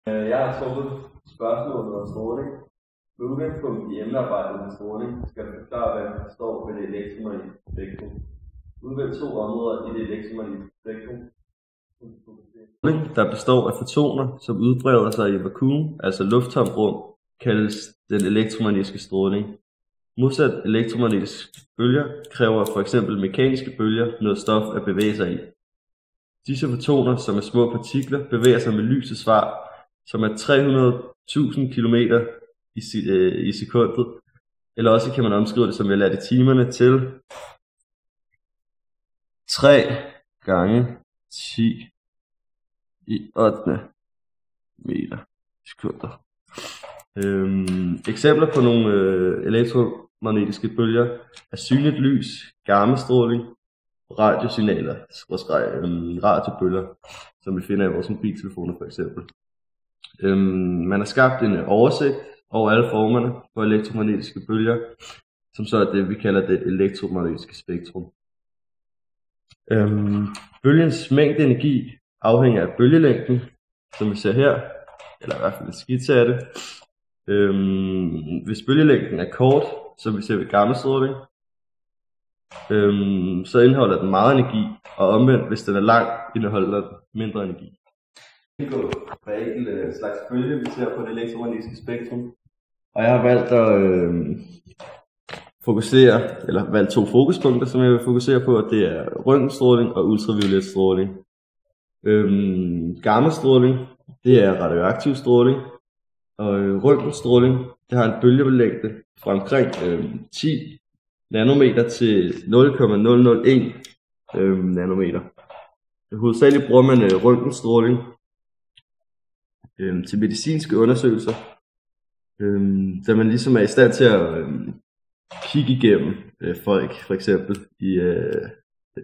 Jeg har trukket spørgsmålet om stråling. Med udgangspunkt i emnearbejdet med stråling skal du forklare, hvad man forstår ved det elektromagnetiske spektrum. Udvælg 2 områder i det elektromagnetiske spektrum. Der består af fotoner, som udbreder sig i vakuum, altså lufttomt rum, kaldes den elektromagnetiske stråling. Modsat elektromagnetiske bølger kræver for eksempel mekaniske bølger noget stof at bevæge sig i. Disse fotoner, som er små partikler, bevæger sig med lysets fart, som er 300.000 km i sekundet, eller også kan man omskrive det, som jeg lærte i timerne, til 3 gange 10 i 8 meter i sekunder. Eksempler på nogle elektromagnetiske bølger er synligt lys, gammastråling, radiosignaler, radiobølger, som vi finder i vores mobiltelefoner for eksempel. Man har skabt en oversigt over alle formerne for elektromagnetiske bølger, som så er det, vi kalder det elektromagnetiske spektrum. Bølgens mængde energi afhænger af bølgelængden, som vi ser her, eller i hvert fald en skitse af det. Hvis bølgelængden er kort, som vi ser ved gammastråling, så indeholder den meget energi, og omvendt, hvis den er lang, indeholder den mindre energi. Vi går på enkelt slags bølge, vi ser på det elektromagnetiske spektrum. Og jeg har valgt at valgt 2 fokuspunkter, som jeg vil fokusere på, og det er røntgenstråling og ultraviolet stråling. Gammastråling, det er radioaktiv stråling, og røntgenstråling, det har en bølgelængde fra omkring 10 nanometer til 0,001 nanometer. Hovedsageligt bruger man røntgenstråling til medicinske undersøgelser, da man ligesom er i stand til at kigge igennem folk, for eksempel i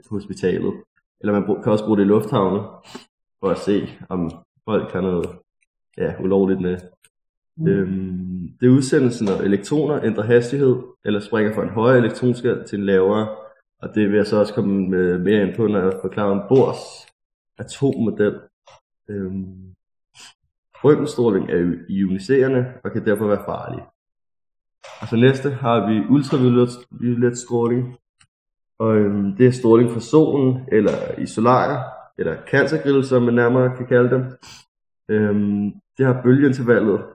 hospitalet. Eller man kan også bruge det i lufthavne for at se, om folk har noget ulovligt med. Det er udsendelsen, når elektroner ændrer hastighed, eller springer fra en højere elektronskal til en lavere. Og det vil jeg så også komme med mere ind på, når jeg forklarer om Bohrs atommodel. Røntgenstråling er ioniserende og kan derfor være farlig. Og så næste har vi ultraviolet stråling. Og det er stråling fra solen, eller i solarier, eller cancergrille, som man nærmere kan kalde dem. Det har bølgeintervallet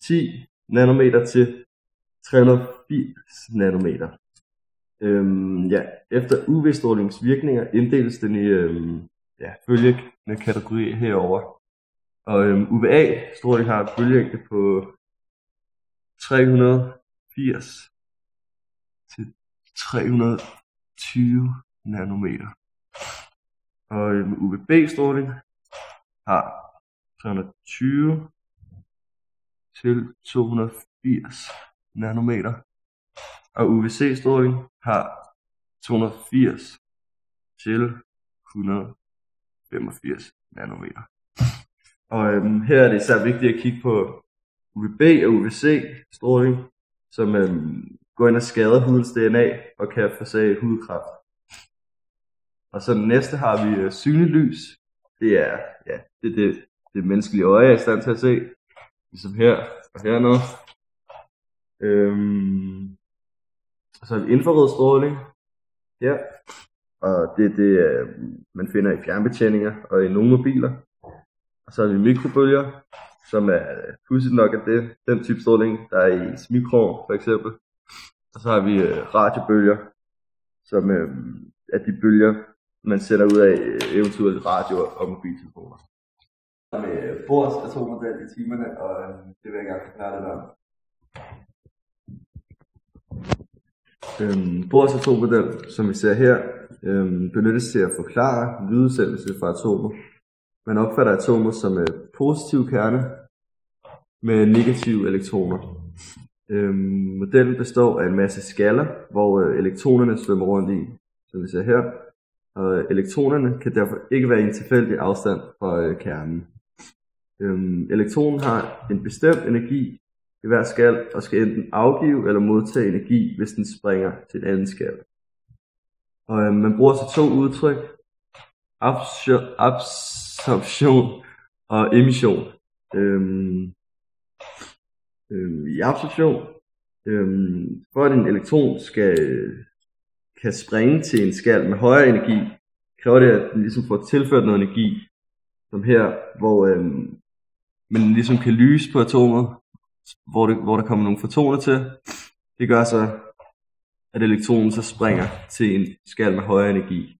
10 nanometer til 380 nanometer. Efter UV-strålingens virkninger inddeles den i følgende kategori herover. Og UVA-stråling har en bølgelængde på 380 til 320 nanometer. Og UVB-stråling har 320 til 280 nanometer. Og UVC-stråling har 280 til 185 nanometer. Og her er det især vigtigt at kigge på UVB og UVC-stråling, som går ind og skader hudens DNA og kan forårsage hudkræft. Og så den næste har vi synligt lys. Det er det menneskelige øje er i stand til at se, ligesom her og hernede. Og så har vi infrarød stråling. Ja. Og det er det, man finder i fjernbetjeninger og i nogle mobiler. Og så har vi mikrobølger, som er pudsigt nok af den type stråling, der er i mikroovn for eksempel. Og så har vi radiobølger, som er de bølger, man sender ud af eventuelle radioer og mobiltelefoner. Med Bohrs atommodel i timerne, og det vil jeg gerne forklare lidt om. Bohrs atommodel, som vi ser her, benyttes til at forklare lydudsendelse fra atomer. Man opfatter atomer som positiv kerne med negative elektroner. Modellen består af en masse skaller, hvor elektronerne svømmer rundt i, som vi ser her. Og elektronerne kan derfor ikke være i en tilfældig afstand fra kernen. Elektronen har en bestemt energi i hver skal, og skal enten afgive eller modtage energi, hvis den springer til en anden skal. Og man bruger så 2 udtryk, absorption og emission. I absorption, for at en elektron kan springe til en skal med højere energi, kræver det, at den ligesom får tilført noget energi, som her, hvor man ligesom kan lyse på atomet, hvor der kommer nogle fotoner til. Det gør så, at elektronen så springer til en skal med højere energi.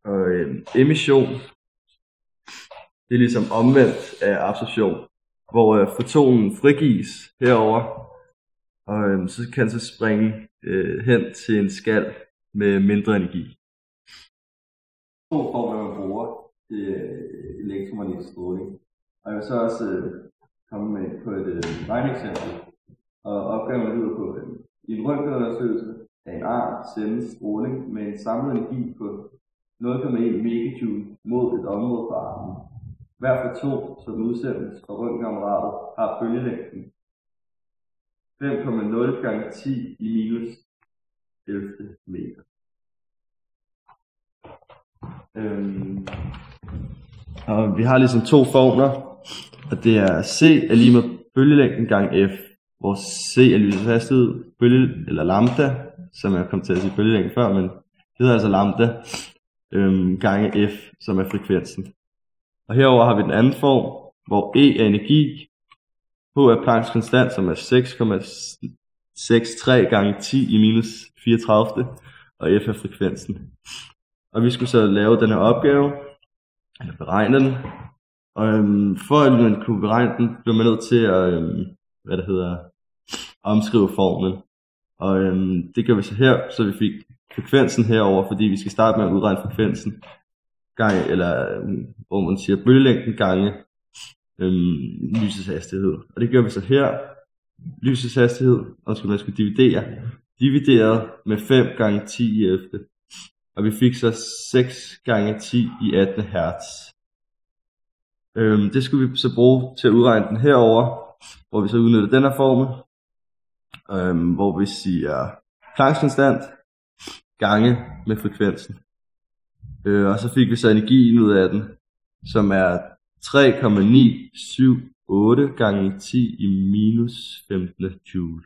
Og emission, det er ligesom omvendt af absorption, hvor fotonen frigives herover, og så kan den så springe hen til en skal med mindre energi. To former man bruger til elektromagnetisk stråling. Og jeg vil så også komme med på et regneeksempel. Og opgaven lyder på i en røntgenundersøgelse af en arm sendes stråling med en samlet energi på 0,1 megajoule mod et område på armen. Hver foton, som udsendes fra røntgenapparatet, har bølgelængden 5,0 gange 10 i minus 11 meter. Og vi har ligesom to formler, og det er C er lige med bølgelængden gange F, hvor C er lyshastighed, eller lambda, som jeg kom til at sige bølgelængden før, men det hedder altså lambda, gange F, som er frekvensen. Og herover har vi den anden form, hvor E er energi, H er Plancks konstant, som er 6,63 gange 10 i minus 34, og F er frekvensen. Og vi skulle så lave den her opgave, eller beregne den. Og for at man kunne beregne den, blev man nødt til at omskrive formlen. Og det gør vi så her, så vi fik frekvensen herover, fordi vi skal starte med at udregne frekvensen gange, eller hvor man siger bølgelængden gange lysets hastighed. Og det gør vi så her, lysets hastighed, og man skulle divideret med 5 gange 10 i 11. Og vi fik så 6 gange 10 i 18 hertz. Det skulle vi så bruge til at udregne den herover, hvor vi så udnytter den her formel, hvor vi siger Plancks konstant gange med frekvensen. Og så fik vi så energien ud af den, som er 3,978 gange 10 i minus 15 joule.